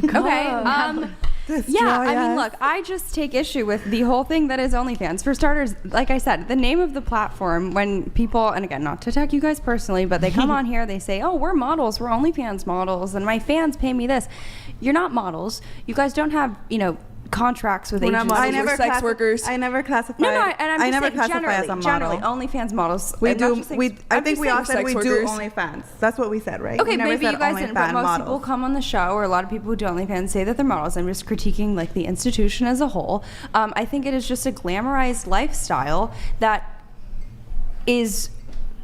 Okay. Yeah, I mean, look, I just take issue with the whole thing that is OnlyFans. For starters, like I said, the name of the platform, when people, and again, not to attack you guys personally, but they come on here, they say, oh, we're models, we're OnlyFans models, and my fans pay me this. You're not models. You guys don't have, contracts with agencies. I never sex workers. I never classify. No, and I'm I just never saying classify as a model. generally, OnlyFans models. We I'm not do. just saying- I I'm think just we saying all said sex we do workers. OnlyFans. That's what we said, right? Okay, we never maybe said you guys didn't, but OnlyFans most models. people come on the show, or a lot of people who do OnlyFans say that they're models. I'm just critiquing like the institution as a whole. I think it is just a glamorized lifestyle that is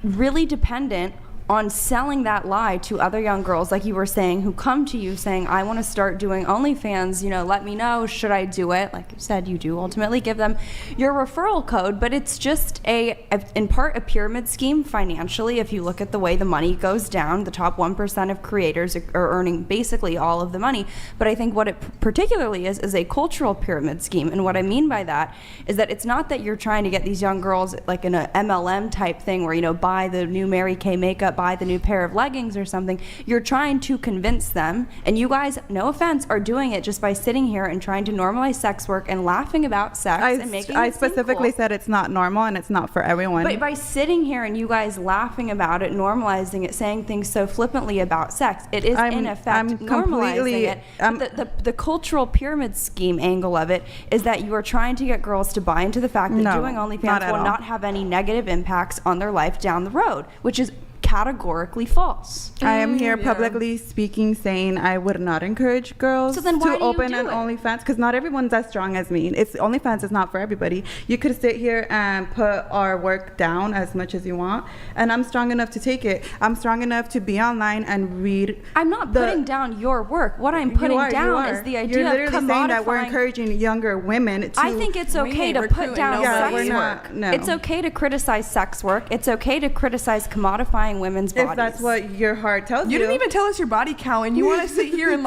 really dependent on selling that lie to other young girls, like you were saying, who come to you saying, I want to start doing OnlyFans, let me know, should I do it? Like you said, you do ultimately give them your referral code, but it's just in part a pyramid scheme financially. If you look at the way the money goes down, the top 1% of creators are earning basically all of the money. But I think what it particularly is a cultural pyramid scheme. And what I mean by that is that it's not that you're trying to get these young girls like in a MLM type thing where, buy the new Mary Kay makeup, buy the new pair of leggings or something. You're trying to convince them, and you guys, no offense, are doing it just by sitting here and trying to normalize sex work and laughing about sex and making I it seem specifically cool. said it's not normal and it's not for everyone. But by sitting here and you guys laughing about it, normalizing it, saying things so flippantly about sex, it is in effect normalizing it. But the cultural pyramid scheme angle of it is that you are trying to get girls to buy into the fact that doing OnlyFans will not have any negative impacts on their life down the road, which is categorically false. I am here publicly speaking, saying I would not encourage girls So then why to do you open do an it? OnlyFans, because not everyone's as strong as me. OnlyFans is not for everybody. You could sit here and put our work down as much as you want, and I'm strong enough to take it. I'm strong enough to be online and read. I'm not putting down your work. What I'm putting down is the idea You're literally of saying that we're commodifying. encouraging younger women to. I think it's okay to put recruiting down nobody. sex we're work. not, no. It's okay to criticize sex work. It's okay to criticize commodifying women's bodies. if that's what your heart tells you. You didn't even tell us your body count, and you want to sit here and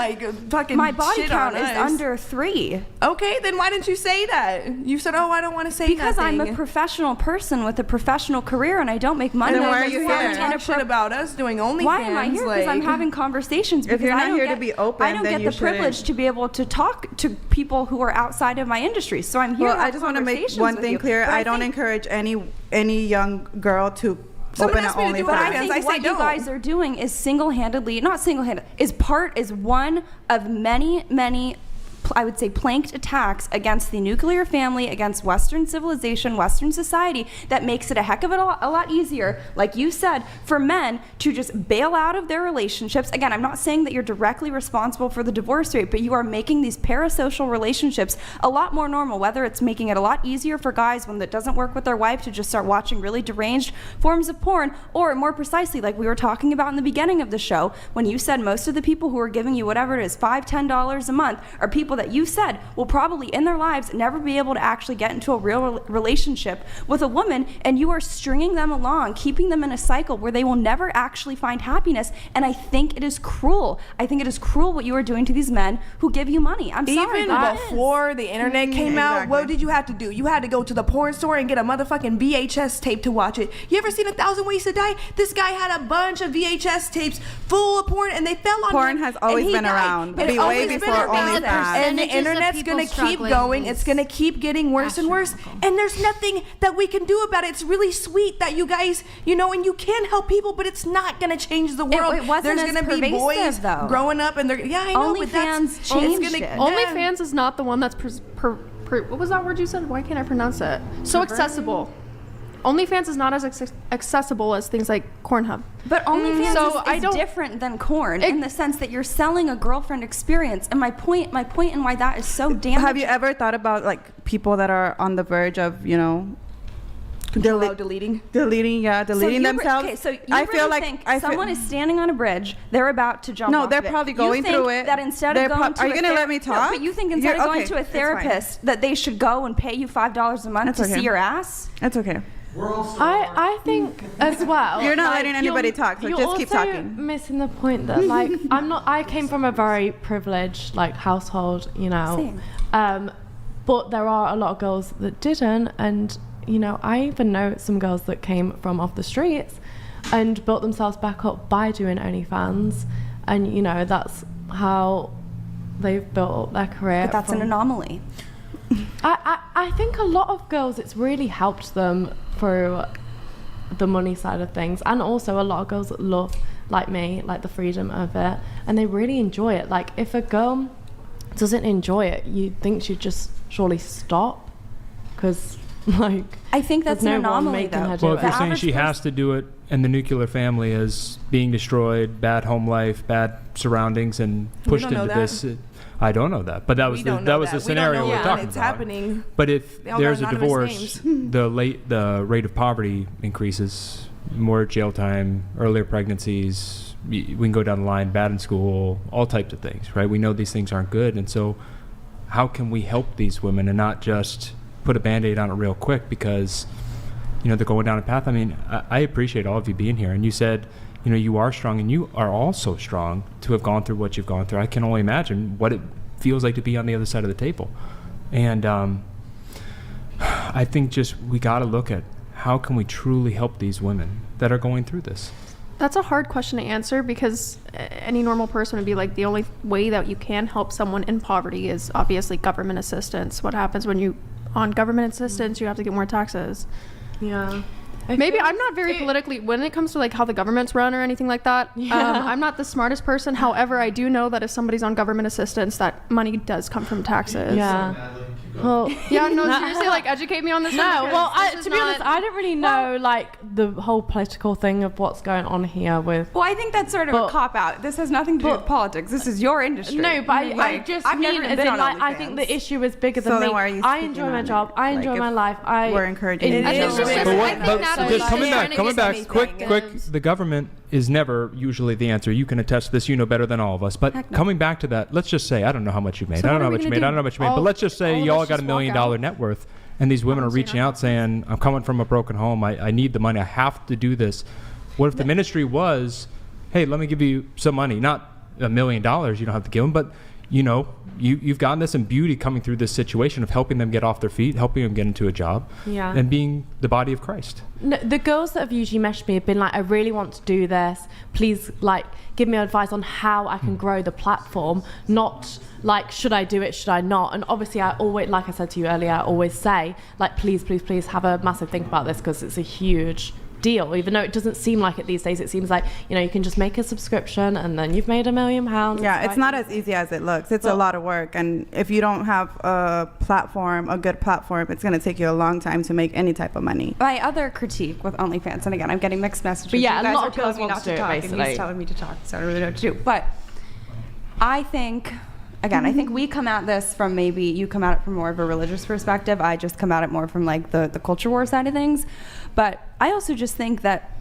fucking My body shit count on is us. under 3. Okay, then why didn't you say that? You said, "Oh, I don't want to say Because nothing." I'm a professional person with a professional career and I don't make money. Then why off are of you selling here? Talk shit about us doing OnlyFans. Why am I here? Because I'm having conversations. Because you're I not don't here to get, be open, I don't then get you the privilege shouldn't. to be able to talk to people who are outside of my industry. So I'm here. Well, to have I just want to make conversations one with thing you. clear. But I don't think- encourage any young girl to Someone open an asked me to do But I OnlyFans. think I say what you don't. guys are doing is is one of many, I would say, planked attacks against the nuclear family, against Western civilization, Western society, that makes it a heck of a lot easier, like you said, for men to just bail out of their relationships. Again, I'm not saying that you're directly responsible for the divorce rate, but you are making these parasocial relationships a lot more normal, whether it's making it a lot easier for guys when that doesn't work with their wife to just start watching really deranged forms of porn, or more precisely, like we were talking about in the beginning of the show, when you said most of the people who are giving you whatever it is, $5-10 a month, are people that you said will probably in their lives never be able to actually get into a real relationship with a woman, and you are stringing them along, keeping them in a cycle where they will never actually find happiness. And I think it is cruel. I think it is cruel what you are doing to these men who give you money. I'm sorry. Even that before the internet came out, Exactly. what did you have to do? You had to go to the porn store and get a motherfucking VHS tape to watch it. You ever seen 1,000 Ways to Die? This guy had a bunch of VHS tapes full of porn, and they fell on Porn him, has and always he been died. around. It's Way always before been around. OnlyFans. And the Percentages of internet's people gonna keep struggling going. is It's gonna keep getting worse and worse. astronomical. And there's nothing that we can do about it. It's really sweet that you guys, and you can help people, but it's not gonna change the world. it wasn't There's as gonna be boys pervasive, though. growing up, and they're I know, but that's OnlyFans changed it's gonna, it. OnlyFans is not the one that's what was that word you said? Why can't I pronounce it? So accessible. OnlyFans is not as accessible as things like Pornhub. But OnlyFans So is different than corn in the sense that you're selling a girlfriend experience. And my point and why that is so damaging. Have you ever thought about like people that are on the verge of deleting. deleting themselves? Okay, so you I really feel like think someone is standing on a bridge, they're about to jump No, off they're of it. probably You going think through it. That instead They're of going pro- are you gonna let me talk? No, but you think instead You're- of going okay, to a it's fine. therapist that they should go and pay you $5 a month That's to okay. see your ass? That's okay. I think as well. You're not letting anybody talk, so you're just keep also talking. missing the point that I came from a very privileged household, Same. But there are a lot of girls that didn't, and I even know some girls that came from off the streets and built themselves back up by doing OnlyFans, and that's how they've built up their career. But that's an from- anomaly. I think a lot of girls, it's really helped them through the money side of things, and also a lot of girls that love, like me, like the freedom of it, and they really enjoy it. Like if a girl doesn't enjoy it, you'd think she'd just surely stop, because like I think that's there's an no one anomaly, making though. her do Well, if it. you're The saying average she has to do it, and the nuclear family is being destroyed, bad home life, bad surroundings, and pushed don't know into that. this, I don't know that, but that was We the, don't that know was the that. We don't scenario know we're when talking it's about. happening. But if They all there's got a anonymous divorce, the rate of poverty increases, more jail time, earlier pregnancies. We can go down the line, bad in school, all types of things, right? We know these things aren't good, and so how can we help these women and not just put a Band-Aid on it real quick because they're going down a path? I mean, I appreciate all of you being here, and you said you are strong, and you are also strong to have gone through what you've gone through. I can only imagine what it feels like to be on the other side of the table. And I think just we got to look at how can we truly help these women that are going through this. That's a hard question to answer because any normal person would be like, the only way that you can help someone in poverty is obviously government assistance. What happens when you on government assistance, you have to get more taxes. Yeah. Maybe I'm not very politically, when it comes to like how the government's run or anything like that, I'm not the smartest person. However, I do know that if somebody's on government assistance, that money does come from taxes. Yeah. Well, Yeah, no, seriously, like educate me on this. no, one, well, because this to is be honest, not- I don't really know like the whole political thing of what's going on here with. Well, I think that's sort of But- a cop out. This has nothing to do but- with politics. This is your industry. No, but I Like, just I've mean never as been in on like I think OnlyFans. the issue is bigger So than then me. why are you I speaking enjoy my on job. it? I Like, enjoy if my life. we're encouraging it you to I do think it. just But as- But I what- think but Natalie's just coming trying back, to coming get back, something quick, going quick. is- The government is never usually the answer. You can attest to this. You know better than all of us. But coming back to that, let's just say I don't know how much you made. So I don't what know are how we much you gonna made. do? I don't know how much you made. But All- let's just say all of y'all us got just $1 million walk out? net worth, and these women are reaching out saying, "I'm coming from a broken home. I need the money. I have to do this." What if the ministry was, "Hey, let me give you some money, not $1 million. You don't have to give them, but you've gotten this in beauty coming through this situation of helping them get off their feet, helping them get into a job, Yeah. and being the body of Christ." No, the girls that have usually messaged me have been like, I really want to do this. Please, like, give me advice on how I can grow the platform. Not like, should I do it? Should I not? And obviously, I always, like I said to you earlier, I always say, like, please, please, please have a massive think about this because it's a huge deal. Even though it doesn't seem like it these days, it seems like you can just make a subscription and then you've made £1 million. Yeah, it's like- not as easy as it looks. It's a But- lot of work, and if you don't have a platform, a good platform, it's going to take you a long time to make any type of money. My other critique with OnlyFans, and again, I'm getting mixed messages. But yeah, you a guys lot are of girls telling me want not to do it, talk, and basically. he's telling me to talk, so I don't really know what to do. But I think, again, I think we come at this from maybe you come at it from more of a religious perspective. I just come at it more from like the culture war side of things. But I also just think that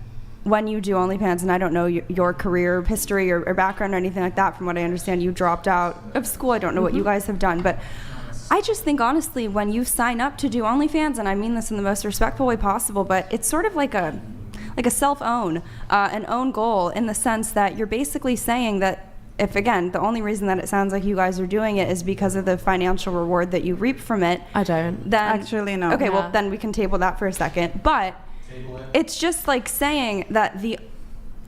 when you do OnlyFans, and I don't know your career history or background or anything like that, from what I understand, you dropped out of school. I don't know what you guys have done, but I just think honestly, when you sign up to do OnlyFans, and I mean this in the most respectful way possible, but it's sort of like a self-own, an own goal in the sense that you're basically saying that if, again, the only reason that it sounds like you guys are doing it is because of the financial reward that you reap from it. I don't. Then, Actually, no. Okay, Yeah. well, then we can table that for a second. But it's just like saying that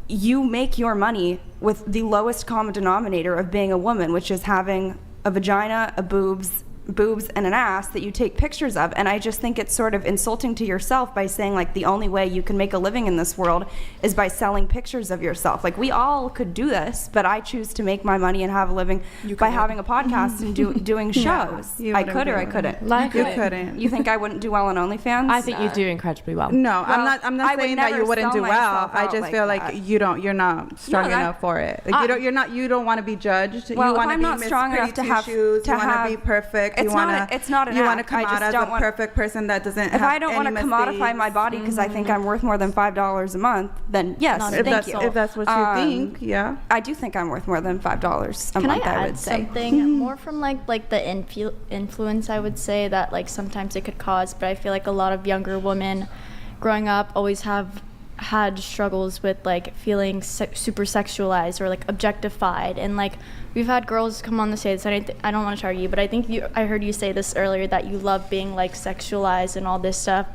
you make your money with the lowest common denominator of being a woman, which is having a vagina, boobs and an ass that you take pictures of. And I just think it's sort of insulting to yourself by saying like the only way you can make a living in this world is by selling pictures of yourself. Like we all could do this, but I choose to make my money and have a living by having a podcast and doing shows. you I wouldn't could be or I able to. couldn't. Like You I- couldn't. You think I wouldn't do well on OnlyFans? I think you do incredibly well. No, I'm Well, not I would saying that you never wouldn't sell do well. myself I out just like feel that. like you're not strong that- enough for it. Like you don't want to be judged. Well, you if want to I'm be not Miss strong enough Pretty to have Two-Shoes. to You want have- to be perfect. It's You want not to. it's not an You want to act. come I just out as don't a want- perfect person that doesn't If have I don't any want to commodify my body because I think I'm worth more than $5 a month, then yes, Not If thank that's you. if that's what you think, yeah. I do think I'm worth more than $5 a Can month. I I add would say. something more from like the influence? I would say that like sometimes it could cause, but I feel like a lot of younger women growing up always have had struggles with like feeling super sexualized or like objectified, and like we've had girls come on the stage. I don't want to target you, but I think I heard you say this earlier that you love being like sexualized and all this stuff.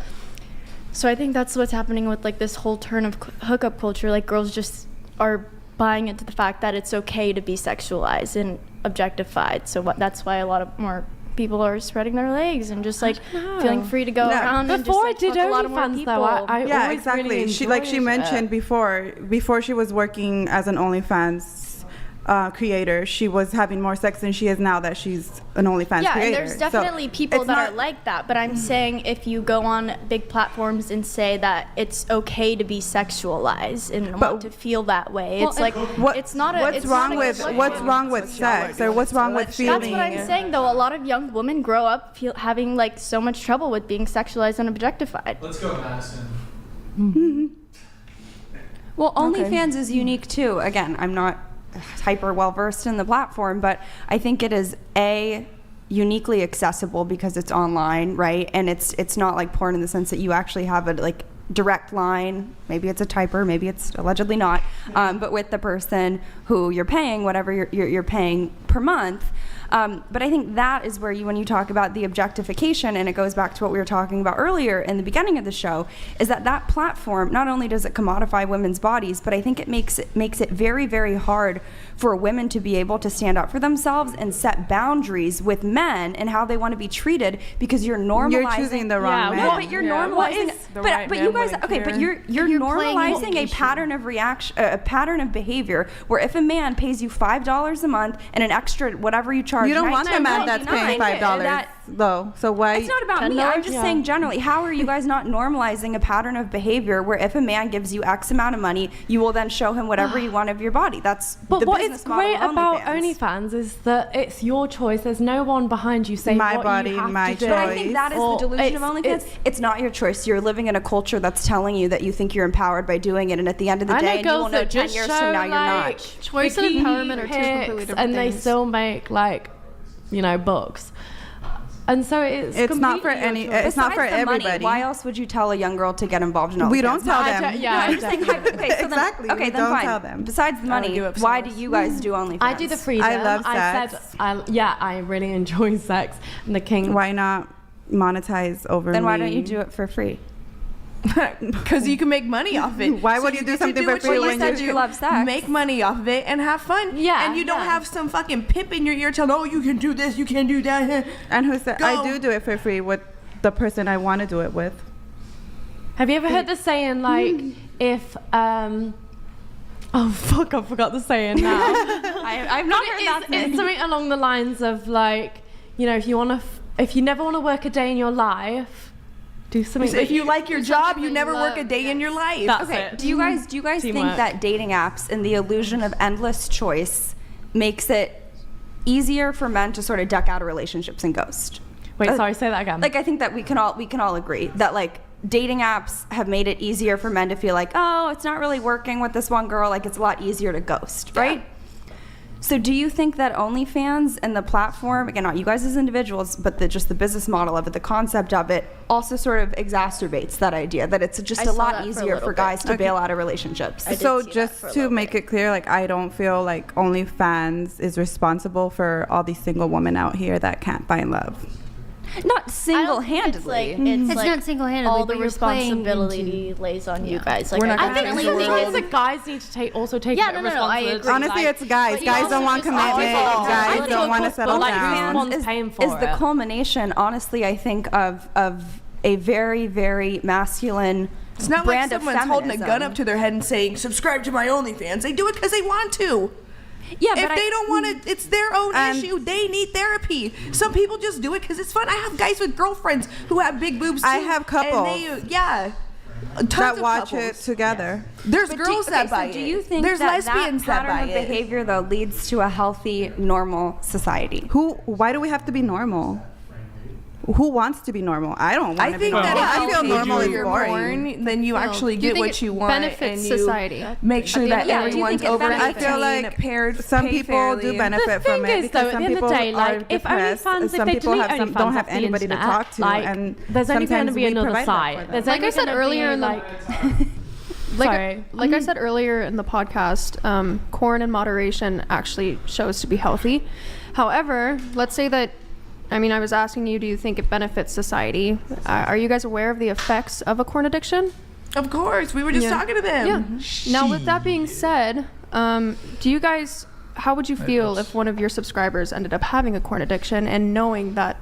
So I think that's what's happening with like this whole turn of hookup culture. Like girls just are buying into the fact that it's okay to be sexualized, and objectified. So that's why a lot of more people are spreading their legs and just like feeling free to go Yeah. around and just Before I like did fuck a lot of more OnlyFans, people. though, I Yeah, always exactly. really She enjoyed mentioned it. before she was working as an OnlyFans creator, she was having more sex than she is now that she's an OnlyFans Yeah, creator. and there's So definitely people it's that not- are like that, but I'm saying if you go on big platforms and say that it's okay to be sexualized and want to feel that way, it's like it's not a. What's it's wrong not a with good what's look. wrong with sex or what's wrong with feeling? That's what I'm saying, though. A lot of young women grow up having like so much trouble with being sexualized and objectified. Let's go, Madison. Well, OnlyFans is unique too. Again, I'm not hyper well versed in the platform, but I think it is uniquely accessible because it's online, right? And it's not like porn in the sense that you actually have a like direct line. Maybe it's a typer, maybe it's allegedly not, but with the person who you're paying whatever you're paying per month. But I think that is where when you talk about the objectification, and it goes back to what we were talking about earlier in the beginning of the show, is that platform, not only does it commodify women's bodies, but I think it makes it very, very hard for women to be able to stand up for themselves and set boundaries with men and how they want to be treated, because you're normalizing. You're choosing the wrong man. No, but you're normalizing. But you guys, okay, but you're normalizing a pattern of reaction, a pattern of behavior where if a man pays you $5 a month and an extra whatever you charge, You don't want a man that's paying $5 though. So why? It's not about me. I'm just saying generally. How are you guys not normalizing a pattern of behavior where if a man gives you X amount of money, you will then show him whatever you want of your body? That's But the what business is model great of about OnlyFans. OnlyFans is that it's your choice. There's no one behind you saying My what body, you have my to do. But I think that is the Or delusion of OnlyFans. It's not your choice. You're living in a culture that's telling you that you think you're empowered by doing it, and at the end of the I day, know and you will girls know that 10 just years show, from now you're like, not. Choice and bikini empowerment are two completely pics, different and they things. still make like, books. And so it's not for completely your any. choice. It's not for Besides the money, everybody. why else would you tell a young girl to get involved in OnlyFans? We don't tell them. I'm just saying, okay, so Exactly, Then, okay, we then don't fine. tell them. Besides the money, why do you guys do OnlyFans? I do the freedom. I love sex. I really enjoy sex. And the king. Why not monetize over? Then why me? don't you do it for free? Because you can make money off it. Why So would you do get to something for what free you when said you love sex? Make money off of it and have fun. Yeah, And you don't yeah. have some fucking pimp in your ear telling, oh, you can do this, you can do that. And who said Go. I do it for free with the person I want to do it with? Have you ever heard the saying like, if oh fuck, I forgot the saying now. I've not heard that. It's something along the lines of like, if you never want to work a day in your life, do something. If you like your job, that you you never work a love, day in your life. That's Okay, it. do you guys think Teamwork. that dating apps and the illusion of endless choice makes it easier for men to sort of duck out of relationships and ghost? Wait, sorry, say that again. Like, I think that we can all agree that like dating apps have made it easier for men to feel like, oh, it's not really working with this one girl, like it's a lot easier to ghost, right? So do you think that OnlyFans and the platform, again, not you guys as individuals, but just the business model of it, the concept of it, also sort of exacerbates that idea that it's just I a saw lot that for a easier little for bit. guys to bail out of relationships? I did So see that just for a to little make bit. it clear, like I don't feel like OnlyFans is responsible for all these single women out here that can't find love. Not single-handedly. It's It's like not single-handedly, all the but you're playing responsibility lays on you guys. Like We're not I I think definitely sometimes think the guys need to also take Yeah, a bit no, of no, I responsibility. agree. Honestly, Like- it's guys. but you Guys also don't want just always commitment. have to Guys look don't at want to what settle like down. one's paying for is the it. culmination, honestly, I think, of a very, very masculine It's not like brand of someone's holding a feminism. gun up to their head and saying, subscribe to my OnlyFans. They do it because they want to. Yeah, If but they don't want to, it's their own And- issue. They need therapy. Some people just do it because it's fun. I have guys with girlfriends who have big boobs too. I have couples And tons that of watch couples. it together. There's But girls do, that okay, buy so do it. you think There's that lesbians that that pattern buy of it. behavior though leads to a healthy, normal society? Why do we have to be normal? Who wants to be normal? I don't want I to be think normal. that I if feel you normal is you're boring. born, then you actually do you get think what it you want benefits and you society? make sure that Yeah, do you everyone's think it over benefits- I feel 18, like paired, some paid people fairly. do benefit The from thing it is, though, because at some the end of people the day, are like, if depressed. OnlyFans, if Some they people delete have OnlyFans don't have off the anybody to internet, talk to, like, and there's only going to sometimes be we another provide that side. for them. There's Like only I said gonna be, earlier in the- Sorry. Like I said earlier in the podcast, corn in moderation actually shows to be healthy. However, let's say that, I mean, I was asking you, do you think it benefits society? Are you guys aware of the effects of a corn addiction? Of course, we were just Yeah. talking to them. Yeah. Now, with that being said, do you guys how would you feel if one of your subscribers ended up having a corn addiction and knowing that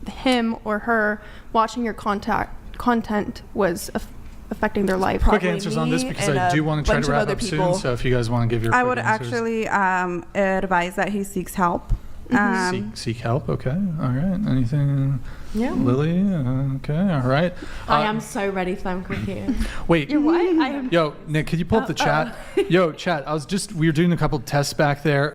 him or her watching your content was affecting their life? Probably Quick answers on this me because and I a do want to try bunch to of wrap other up soon. people. So if you guys want to give your I quick would answers. actually advise that he seeks help. Seek help. Okay. All right. Anything? Yeah. Lily. Okay. All right. I am so ready for them cookies. Wait. You're what? I am. Yo, Nick, could you pull up the chat? Yo, chat. We were doing a couple tests back there.